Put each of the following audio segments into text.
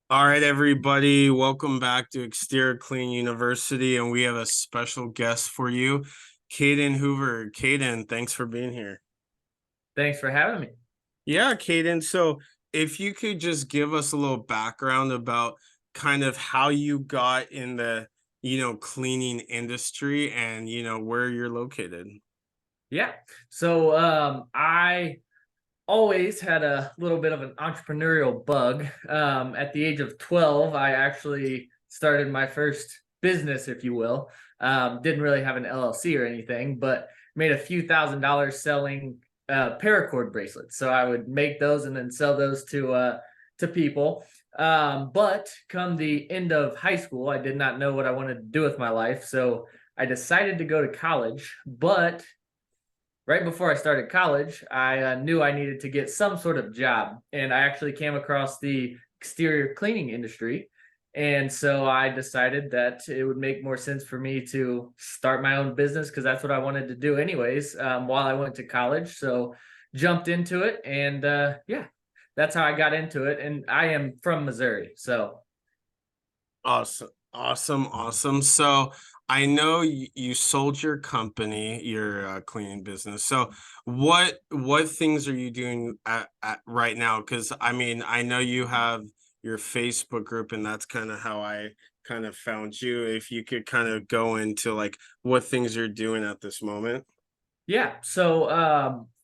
All right, everybody, welcome back to Exterior Clean University, and we have a special guest for you, Kaden Hoover. Kaden, thanks for being here. Thanks for having me. Yeah, Kaden. So, if you could just give us a little background about kind of how you got in the, cleaning industry and, where you're located. Yeah. I always had a little bit of an entrepreneurial bug. At the age of 12, I actually started my first business, if you will. Didn't really have an LLC or anything, but made a few $1,000s selling paracord bracelets. So I would make those and then sell those to people. But come the end of high school, I did not know what I wanted to do with my life. So I decided to go to college, but right before I started college, I knew I needed to get some sort of job, and I actually came across the exterior cleaning industry. And so I decided that it would make more sense for me to start my own business because that's what I wanted to do, anyways, while I went to college. So jumped into it, and yeah, that's how I got into it. And I am from Missouri, so Awesome. Awesome. Awesome. So I know you sold your company, your cleaning business. So what things are you doing at right now? Because I mean, I know you have your Facebook group, and that's kind of how I kind of found you. If you could kind of go into like what things you're doing at this moment. yeah.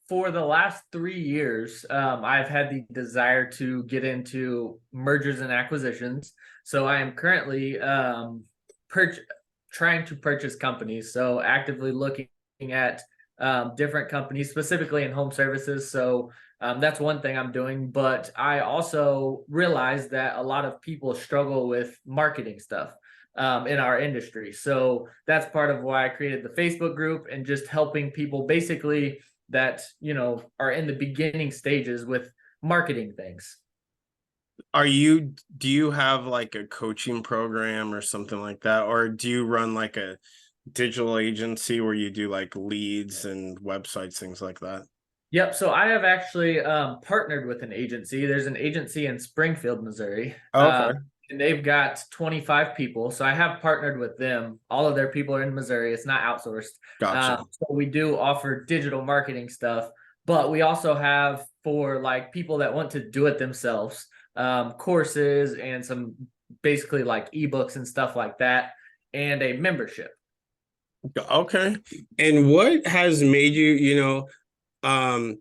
For the last 3 years, I've had the desire to get into mergers and acquisitions. So I am currently trying to purchase companies. So actively looking at different companies, specifically in home services. So that's one thing I'm doing. But I also realize that a lot of people struggle with marketing stuff in our industry. So that's part of why I created the Facebook group and just helping people basically that, are in the beginning stages with marketing things. Do you have like a coaching program or something like that? Or do you run like a digital agency where you do like leads and websites, things like that? Yep. So I have actually partnered with an agency. There's an agency in Springfield, Missouri, Okay, and they've got 25 people. So I have partnered with them. All of their people are in Missouri. It's not outsourced. gotcha. So we do offer digital marketing stuff, but we also have for like people that want to do it themselves, courses and some basically like ebooks and stuff like that, and a membership. Okay. And what has made you, um,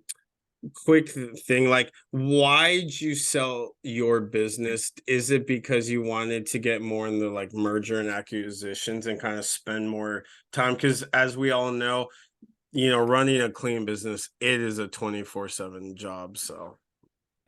quick thing, like why'd you sell your business? Is it because you wanted to get more in the like merger and acquisitions and kind of spend more time? Because as we all know, running a clean business, it is a 24/7 job. So,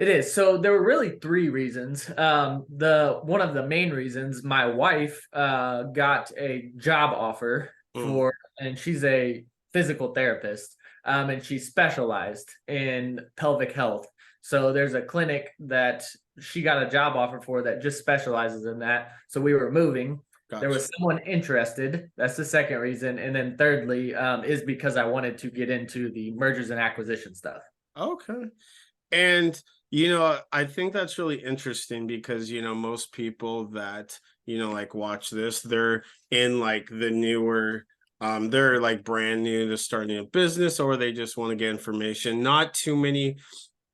It is. So there were really three reasons. The one of the main reasons, my wife got a job offer mm, and she's a physical therapist, and she specialized in pelvic health. So there's a clinic that she got a job offer for that just specializes in that. So we were moving. There gotcha. was someone interested. That's the second reason. And then thirdly, is because I wanted to get into the mergers and acquisition stuff. Okay. And I think that's really interesting because most people that like watch this, they're in like the newer they're like brand new to starting a business, or they just want to get information. Not too many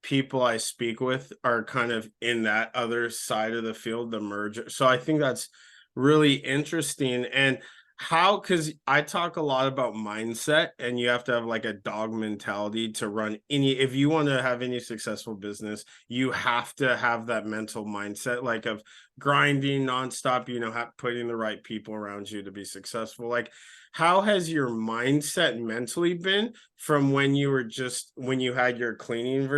people I speak with are kind of in that other side of the field, the merger. So I think that's really interesting. And how, because I talk a lot about mindset, and you have to have like a dog mentality to run any, if you want to have any successful business, you have to have that mental mindset, like of grinding nonstop, putting the right people around you to be successful. Like, how has your mindset mentally been from when you were just when you had your cleaning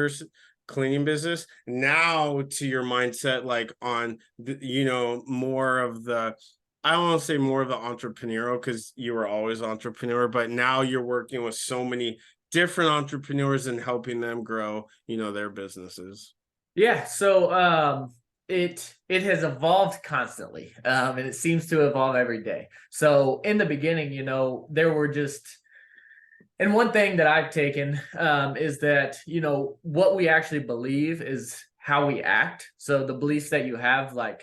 business now to your mindset like on the, more of the, I don't want to say more of the entrepreneurial because you were always entrepreneur, but now you're working with so many different entrepreneurs and helping them grow, their businesses. Yeah, so it has evolved constantly, and it seems to evolve every day. So in the beginning, there were just, and one thing that I've taken is that what we actually believe is how we act. So the beliefs that you have, like,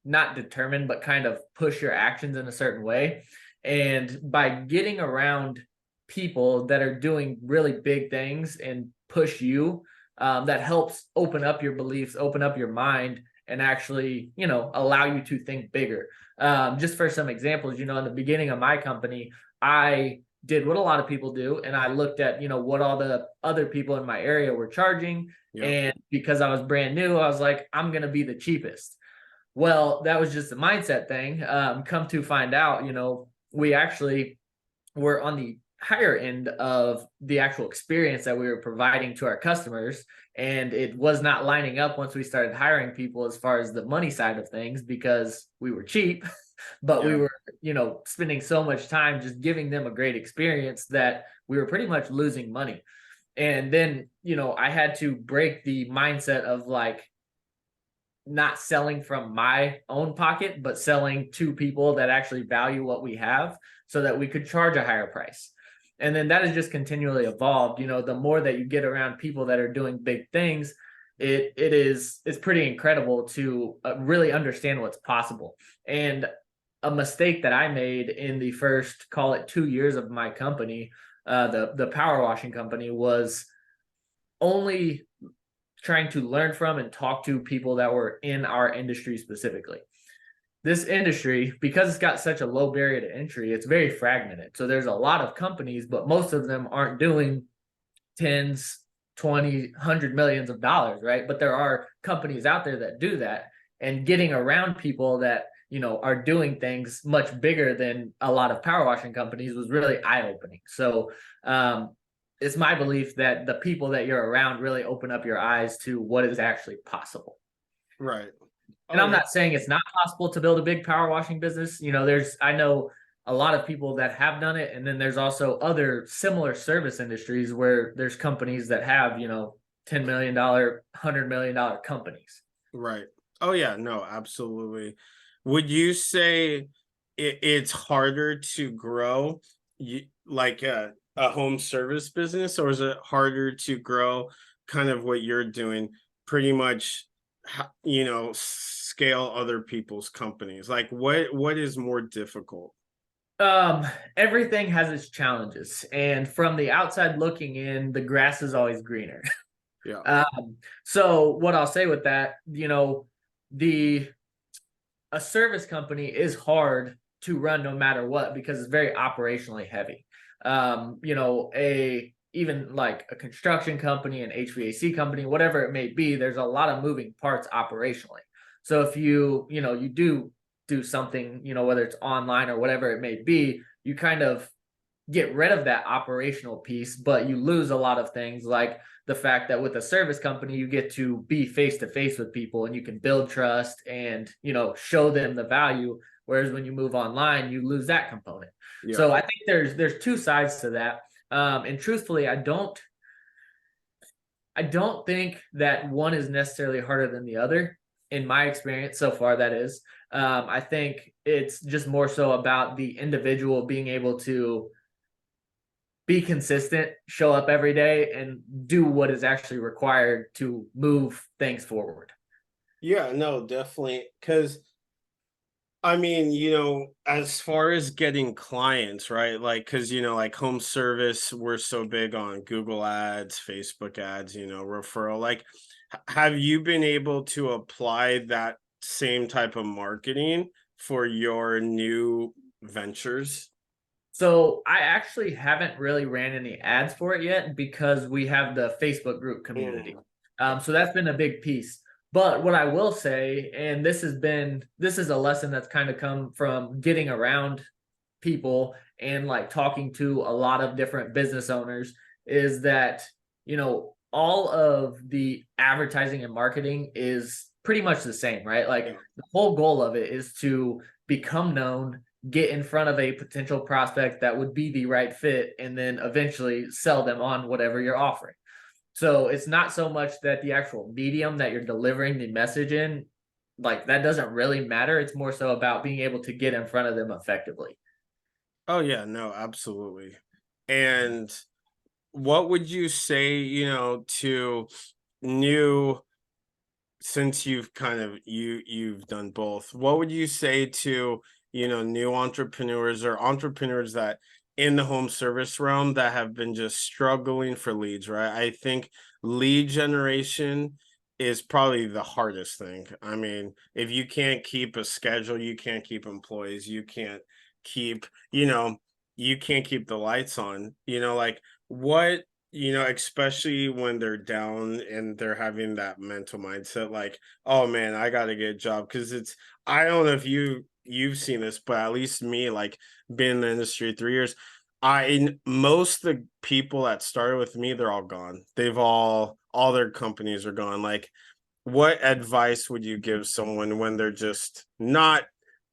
not determine, but kind of push your actions in a certain way. And by getting around people that are doing really big things and push you, that helps open up your beliefs, open up your mind, and actually, allow you to think bigger. Just for some examples, in the beginning of my company, I did what a lot of people do, and I looked at, what all the other people in my area were charging. Yep. And because I was brand new, I was like, I'm going to be the cheapest. Well, that was just a mindset thing. Come to find out, we actually were on the higher end of the actual experience that we were providing to our customers. And it was not lining up once we started hiring people as far as the money side of things, because we were cheap, but we Yeah. were, spending so much time just giving them a great experience that we were pretty much losing money. And then, I had to break the mindset of like, not selling from my own pocket, but selling to people that actually value what we have so that we could charge a higher price. And then that has just continually evolved. The more that you get around people that are doing big things, it's pretty incredible to really understand what's possible. And a mistake that I made in the first, call it 2 years of my company, the power washing company, was only trying to learn from and talk to people that were in our industry specifically. This industry, because it's got such a low barrier to entry, it's very fragmented. So there's a lot of companies, but most of them aren't doing tens, 20, 100 millions of dollars, right? But there are companies out there that do that, and getting around people that, are doing things much bigger than a lot of power washing companies was really eye-opening. So it's my belief that the people that you're around really open up your eyes to what is actually possible. Right. And Oh I'm yeah. not saying it's not possible to build a big power washing business. I know a lot of people that have done it. And then there's also other similar service industries where there's companies that have, $10 million, $100 million companies. Right. Oh yeah, no, absolutely. Would you say it's harder to grow like a home service business, or is it harder to grow kind of what you're doing, pretty much, scale other people's companies? Like what is more difficult? Um, Everything has its challenges. And from the outside looking in, the grass is always greener. Yeah. So what I'll say with that, the a service company is hard to run no matter what, because it's very operationally heavy. A even like a construction company, an HVAC company, whatever it may be, there's a lot of moving parts operationally. So if you do something, whether it's online or whatever it may be, you kind of get rid of that operational piece, but you lose a lot of things, like the fact that with a service company, you get to be face to face with people and you can build trust and, show them the value. Whereas when you move online, you lose that component. Yeah. So I think there's two sides to that. And truthfully, I don't think that one is necessarily harder than the other, in my experience so far. That is, I think it's just more so about the individual being able to be consistent, show up every day, and do what is actually required to move things forward. Yeah, no, definitely. Because I mean, as far as getting clients, right? Like, because, like home service, we're so big on Google ads, Facebook ads, referral. Like, have you been able to apply that same type of marketing for your new ventures? So I actually haven't really ran any ads for it yet, because we have the Facebook group community. Mm, So that's been a big piece. But what I will say, and this is a lesson that's kind of come from getting around people and like talking to a lot of different business owners, is that, all of the advertising and marketing is pretty much the same, right? Like yeah. the whole goal of it is to become known, get in front of a potential prospect that would be the right fit, and then eventually sell them on whatever you're offering. So it's not so much that the actual medium that you're delivering the message in, like, that doesn't really matter. It's more so about being able to get in front of them effectively. Oh, yeah, no, absolutely. And what would you say, to new since you've done both, what would you say to, new entrepreneurs or entrepreneurs that in the home service realm that have been just struggling for leads, right? I think lead generation is probably the hardest thing. I mean, if you can't keep a schedule, you can't keep employees, keep, you know, you can't keep the lights on, like what, especially when they're down and they're having that mental mindset, like, oh man, I got to get a job. Cause I don't know if you've seen this, but at least me, like been in the industry 3 years, most the people that started with me, they're all gone. All their companies are gone. Like, what advice would you give someone when they're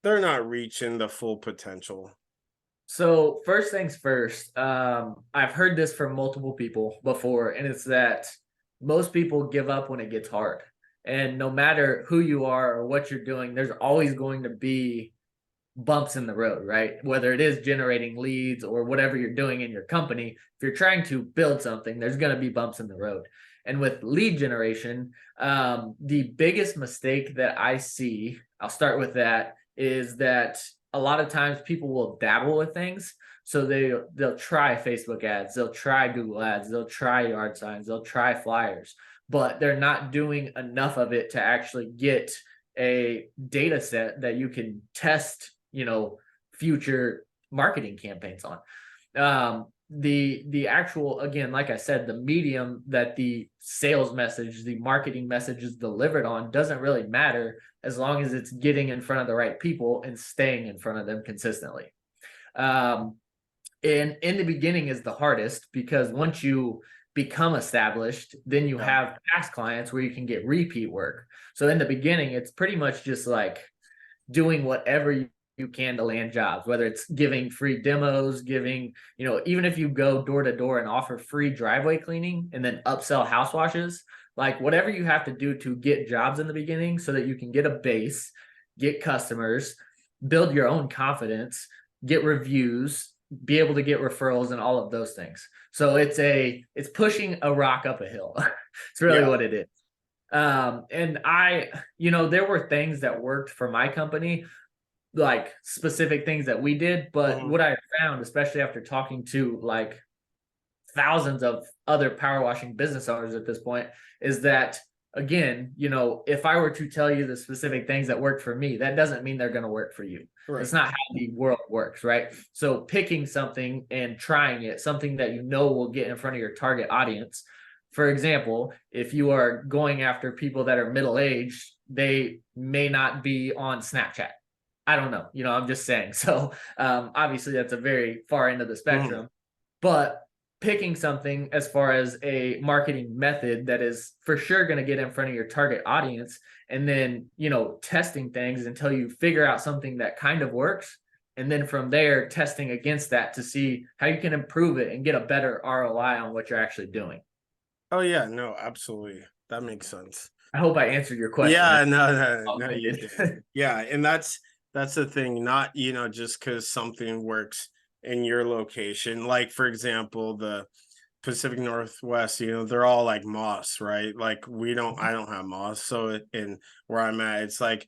not reaching the full potential? So first things first, I've heard this from multiple people before, and it's that most people give up when it gets hard. And no matter who you are or what you're doing, there's always going to be bumps in the road, right? Whether it is generating leads or whatever you're doing in your company, if you're trying to build something, there's going to be bumps in the road. And with lead generation, the biggest mistake that I see, I'll start with that, is that a lot of times people will dabble with things. So they'll try Facebook ads, they'll try Google ads, they'll try yard signs, they'll try flyers, but they're not doing enough of it to actually get a data set that you can test, future marketing campaigns on. The actual, again, like I said, the medium that the sales message, the marketing message is delivered on doesn't really matter as long as it's getting in front of the right people and staying in front of them consistently. And in the beginning is the hardest, because once you become established, then you have past clients where you can get repeat work. So in the beginning, it's pretty much just like doing whatever you can to land jobs, whether it's giving free demos, giving, even if you go door to door and offer free driveway cleaning and then upsell house washes, like whatever you have to do to get jobs in the beginning so that you can get a base, get customers, build your own confidence, get reviews, be able to get referrals and all of those things. So it's pushing a rock up a hill. It's really what it is. And there were things that worked for my company, like specific things that we did. But what I found, especially after talking to like thousands of other power washing business owners at this point, is that, again, if I were to tell you the specific things that worked for me, that doesn't mean they're going to work for you. Right. That's not how the world works, right? So picking something and trying it, something that will get in front of your target audience. For example, if you are going after people that are middle-aged, they may not be on Snapchat. I don't know. I'm just saying. So obviously that's a very far end of the spectrum, but picking something as far as a marketing method that is for sure going to get in front of your target audience, and then, testing things until you figure out something that kind of works. And then from there, testing against that to see how you can improve it and get a better ROI on what you're actually doing. Oh yeah, no, absolutely. That makes sense. I hope I answered your question. Yeah, no, you did. Yeah, and that's the thing, not, just because something works in your location. Like, for example, the Pacific Northwest, they're all like moss, right? Like I don't have moss. So in where I'm at, it's like,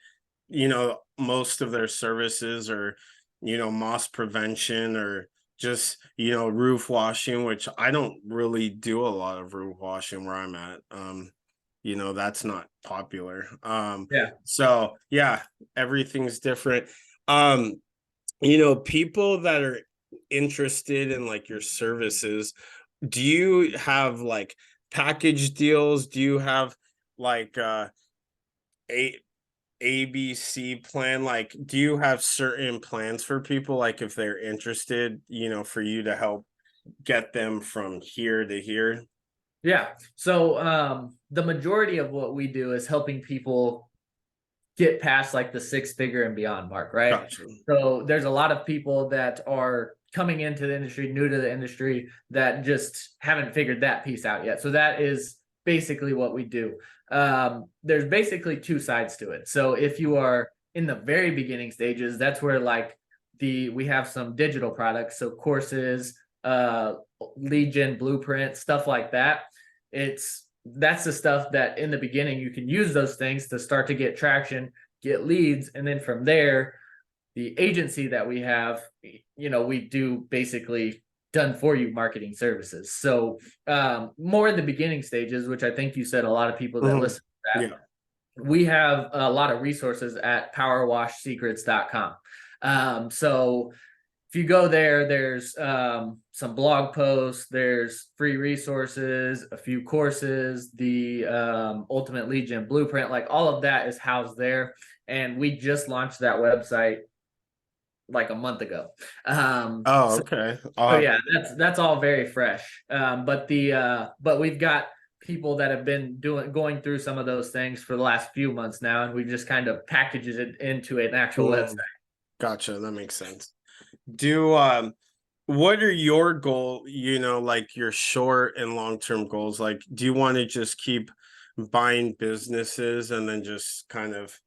most of their services are, moss prevention or just, roof washing, which I don't really do a lot of roof washing where I'm at. That's not popular. So yeah, everything's different. People that are interested in like your services, do you have like package deals? Do you have like a ABC plan? Like, do you have certain plans for people, like if they're interested, for you to help get them from here to here? Yeah. So the majority of what we do is helping people get past like the 6-figure and beyond mark, right? Gotcha. So there's a lot of people that are coming into the industry, new to the industry, that just haven't figured that piece out yet. So that is basically what we do. There's basically two sides to it. So if you are in the very beginning stages, that's where like we have some digital products, so courses, lead gen blueprint, stuff like that. It's that's the stuff that in the beginning you can use those things to start to get traction, get leads, and then from there, the agency that we have, we do basically done for you marketing services. So more in the beginning stages, which I think you said a lot of people that Mhm. listen to that, Yeah. we have a lot of resources at powerwashsecrets.com. So if you go there, there's some blog posts, there's free resources, a few courses, the Ultimate Lead Gen Blueprint, like all of that is housed there. And we just launched that website like a month ago. Oh, So, okay. so yeah, that's all very fresh. But we've got people that have been going through some of those things for the last few months now, and we just kind of packages it into an actual website. Gotcha. That makes sense. Do what are your like your short and long-term goals? Like, do you want to just keep buying businesses and then just kind of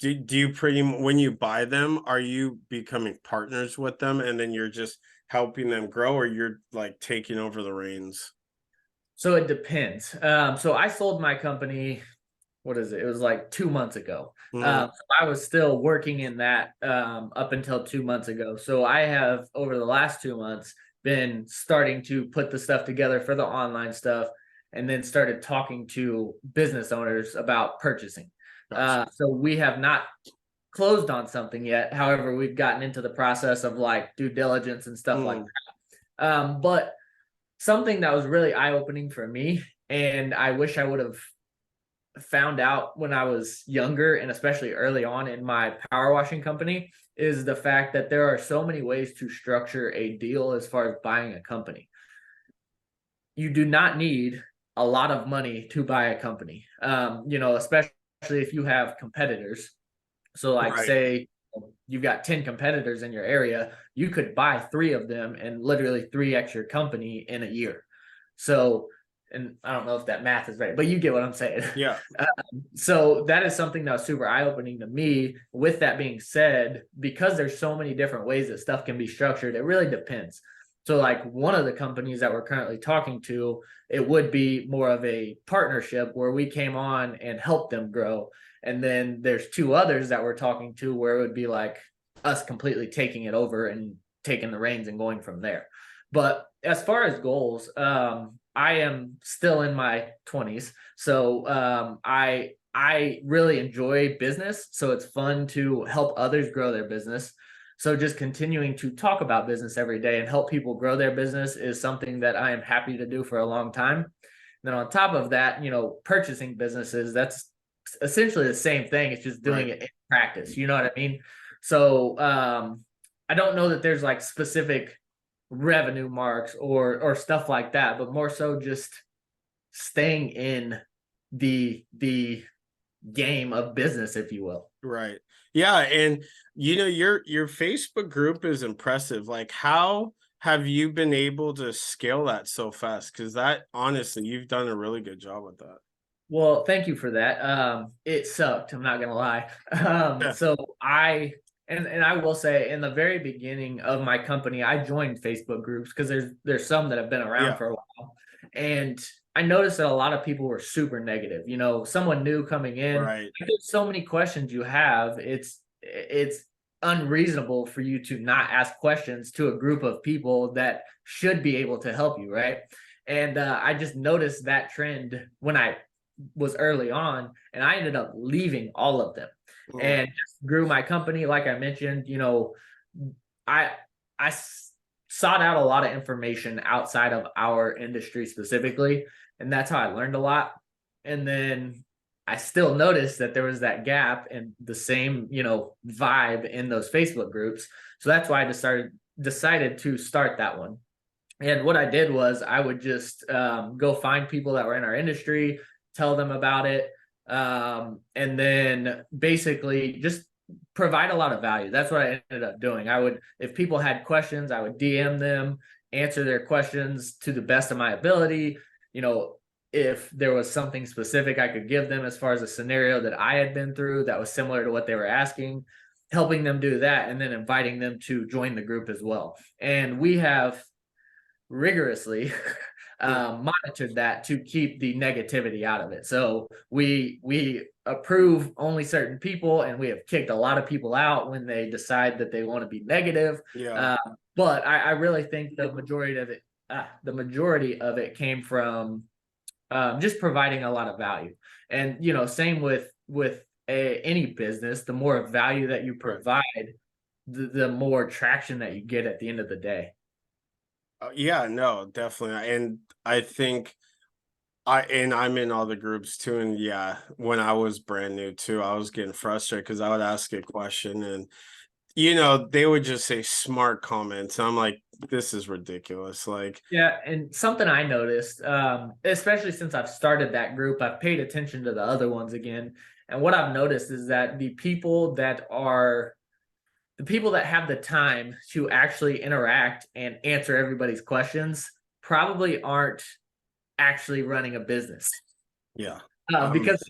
do you when you buy them, are you becoming partners with them and then you're just helping them grow, or you're like taking over the reins? So it depends. So I sold my company, what is it? It was like 2 months ago. Mhm. So I was still working in that up until 2 months ago. So I have over the last 2 months been starting to put the stuff together for the online stuff, and then started talking to business owners about purchasing. Gotcha. So we have not closed on something yet. However, we've gotten into the process of like due diligence and stuff like Mhm. that. But something that was really eye opening for me, and I wish I would have found out when I was younger and especially early on in my power washing company, is the fact that there are so many ways to structure a deal as far as buying a company. You do not need a lot of money to buy a company, especially if you have competitors. So, like, Right. say you've got 10 competitors in your area, you could buy three of them and literally 3x your company in a year. So, and I don't know if that math is right, but you get what I'm saying. Yeah. So that is something that was super eye-opening to me. With that being said, because there's so many different ways that stuff can be structured, it really depends. So like one of the companies that we're currently talking to, it would be more of a partnership where we came on and helped them grow. And then there's two others that we're talking to where it would be like us completely taking it over and taking the reins and going from there. But as far as goals, I am still in my 20s. So I really enjoy business. So it's fun to help others grow their business. So just continuing to talk about business every day and help people grow their business is something that I am happy to do for a long time. And then on top of that, purchasing businesses, that's essentially the same thing. It's just doing Right. it in practice. You know what I mean? So I don't know that there's like specific revenue marks or stuff like that, but more so just staying in the game of business, if you will. Right. Yeah, and your Facebook group is impressive. Like, how have you been able to scale that so fast? Because that honestly, you've done a really good job with that. Well, thank you for that. It sucked. I'm not gonna lie. Yeah. So and I will say in the very beginning of my company, I joined Facebook groups because there's some that have been around Yeah. for a while, and I noticed that a lot of people were super negative. Someone new coming in, Right. there's so many questions you have. It's unreasonable for you to not ask questions to a group of people that should be able to help you, right? And I just noticed that trend when I was early on, and I ended up leaving all of them Mm. and just grew my company. Like I mentioned, I I sought out a lot of information outside of our industry specifically, and that's how I learned a lot. And then I still noticed that there was that gap and the same, vibe in those Facebook groups. So that's why I decided to start that one. And what I did was I would just go find people that were in our industry, tell them about it, and then basically just provide a lot of value. That's what I ended up doing. If people had questions, I would DM them, answer their questions to the best of my ability. You know, if there was something specific I could give them as far as a scenario that I had been through that was similar to what they were asking, helping them do that, and then inviting them to join the group as well. And we have rigorously monitored that to keep the negativity out of it. So we approve only certain people, and we have kicked a lot of people out when they decide that they want to be negative. Yeah. Uh, but I really think the majority of it came from just providing a lot of value. And same with any business. The more value that you Right. provide, the more traction that you get at the end of the day. Yeah, no, definitely. And I think I'm in all the groups too. And yeah, when I was brand new too, I was getting frustrated because I would ask a question and they would just say smart comments. I'm like, this is ridiculous. Like, Yeah, and something I noticed, especially since I've started that group, I've paid attention to the other ones again. And what I've noticed is that the people that have the time to actually interact and answer everybody's questions probably aren't actually running a business. yeah. Because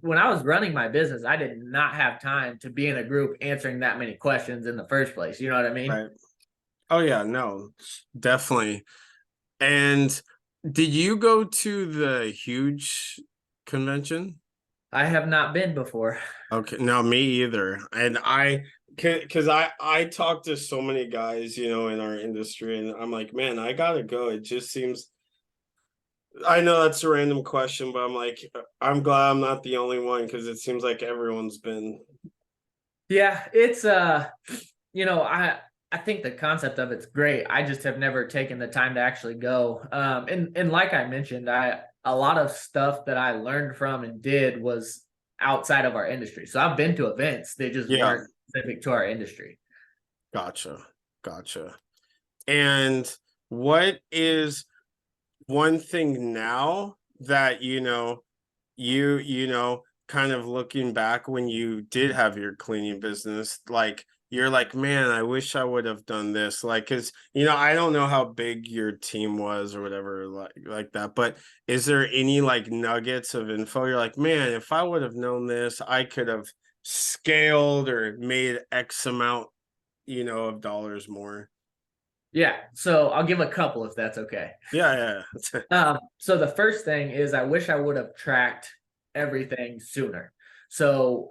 when I was running my business, I did not have time to be in a group answering that many questions in the first place. You know what I mean? Right. Oh yeah, no, definitely. And did you go to the huge convention? I have not been before. Okay, no, me either. And because I talk to so many guys, in our industry, and I'm like, man, I gotta go. It just seems. I know that's a random question, but I'm like, I'm glad I'm not the only one because it seems like everyone's been. Yeah, it's I think the concept of it's great. I just have never taken the time to actually go. And like I mentioned, a lot of stuff that I learned from and did was outside of our industry. So I've been to events, they just Yeah, weren't specific to our industry. gotcha, gotcha. And what is one thing now that kind of looking back when you did have your cleaning business, like you're like, man, I wish I would have done this. Like, cause I don't know how big your team was or whatever, like that. But is there any like nuggets of info? You're like, man, if I would have known this, I could have scaled or made X amount, of dollars more. Yeah. So I'll give a couple if that's okay. Yeah, yeah. So the first thing is I wish I would have tracked everything sooner. So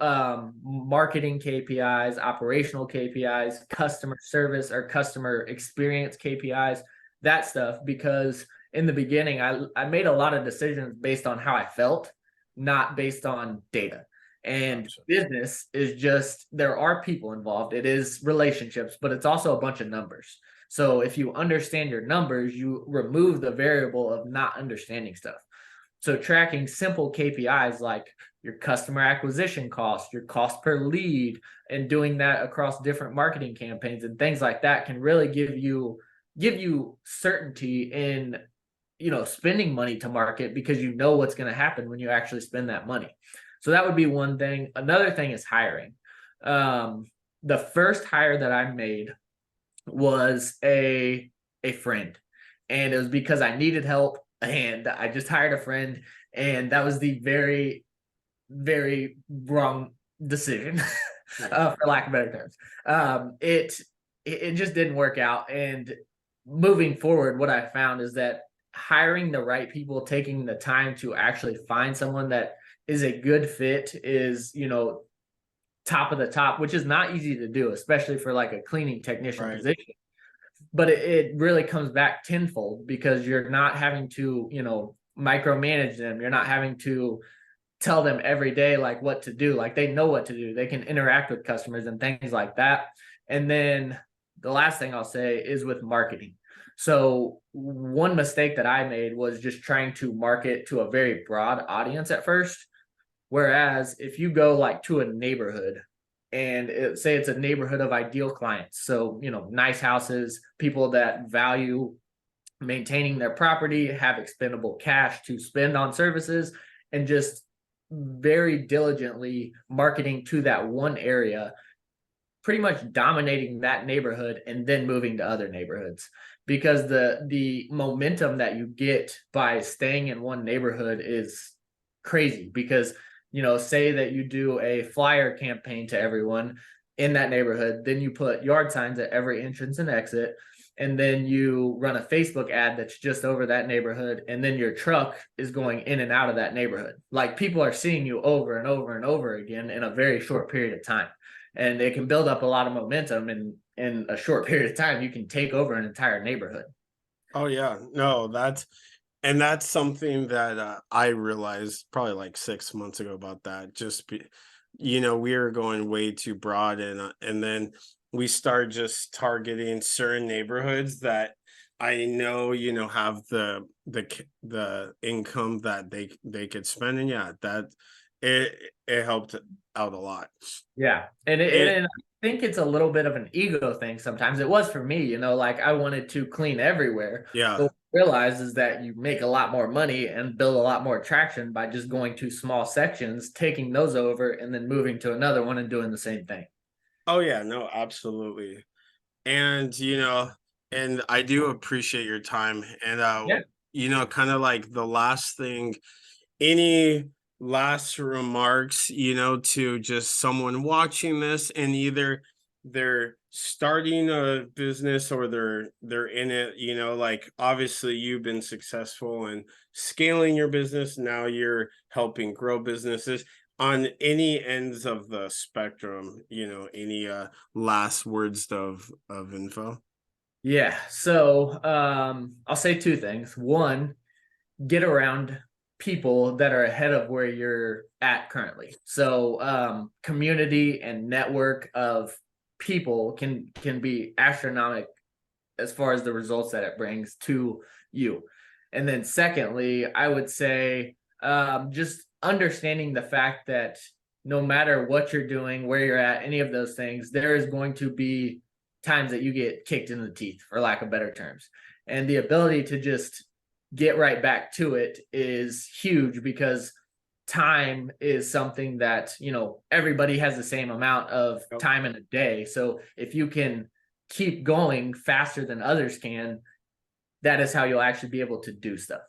marketing KPIs, operational KPIs, customer service or customer experience KPIs, that stuff. Because in the beginning, I made a lot of decisions based on how I felt, not based on data. And Gotcha. business is just, there are people involved. It is relationships, but it's also a bunch of numbers. So if you understand your numbers, you remove the variable of not understanding stuff. So tracking simple KPIs like your customer acquisition cost, your cost per lead, and doing that across different marketing campaigns and things like that can really give you certainty in spending money to market, because you know what's going to happen when you actually spend that money. So that would be one thing. Another thing is hiring. The first hire that I made was a friend, and it was because I needed help, and I just hired a friend, and that was the very, very wrong decision, Right. for lack of better terms. It just didn't work out, and moving forward, what I found is that hiring the right people, taking the time to actually find someone that is a good fit, is top of the top, which is not easy to do, especially for like a cleaning technician Right. position. But it really comes back tenfold, because you're not having to, micromanage them. You're not having to tell them every day like what to do. Like, they know what to do. They can interact with customers and things like that. And then the last thing I'll say is with marketing. So one mistake that I made was just trying to market to a very broad audience at first. Whereas if you go like to a neighborhood, and say it's a neighborhood of ideal clients, so nice houses, people that value maintaining their property, have expendable cash to spend on services, and just very diligently marketing to that one area, pretty much dominating that neighborhood and then moving to other neighborhoods. Because the momentum that you get by staying in one neighborhood is crazy. Because say that you do a flyer campaign to everyone in that neighborhood, then you put yard signs at every entrance and exit, and then you run a Facebook ad that's just over that neighborhood, and then your truck is going in and out of that neighborhood. Like people are seeing you over and over and over again in a very short period of time. And it can build up a lot of momentum, and in a short period of time, you can take over an entire neighborhood. Oh yeah, no, that's something that I realized probably like 6 months ago about that. We were going way too broad, and then we start just targeting certain neighborhoods that I know have the income that they could spend, and yeah, that it helped out a lot. Yeah, It and I think it's a little bit of an ego thing sometimes. It was for me, like I wanted to clean everywhere, but Yeah. what I realized is that you make a lot more money and build a lot more traction by just going to small sections, taking those over, and then moving to another one and doing the same thing. Oh yeah, no, absolutely. And and I do appreciate your time, and Yeah. kind of like the last thing, any last remarks, to just someone watching this, and either they're starting a business or they're in it, like obviously you've been successful in scaling your business, now you're helping grow businesses on any ends of the spectrum, any last words of info. Yeah. So I'll say two things. One, get around people that are ahead of where you're at currently. So community and network of people can be astronomical as far as the results that it brings to you. And then secondly, I would say just understanding the fact that no matter what you're doing, where you're at, any of those things, there is going to be times that you get kicked in the teeth, for lack of better terms. And the ability to just get right back to it is huge, because time is something that everybody has the same amount of Yep. time in a day. So if you can keep going faster than others can, that is how you'll actually be able to do stuff.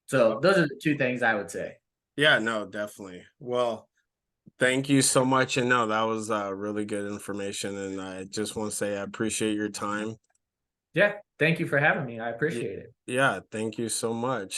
So those are the two things I would say. Yeah, no, definitely. Well, thank you so much. And no, that was really good information. And I just want to say I appreciate your time. Yeah, thank you for having me. I Y- appreciate it. Yeah, thank you so much.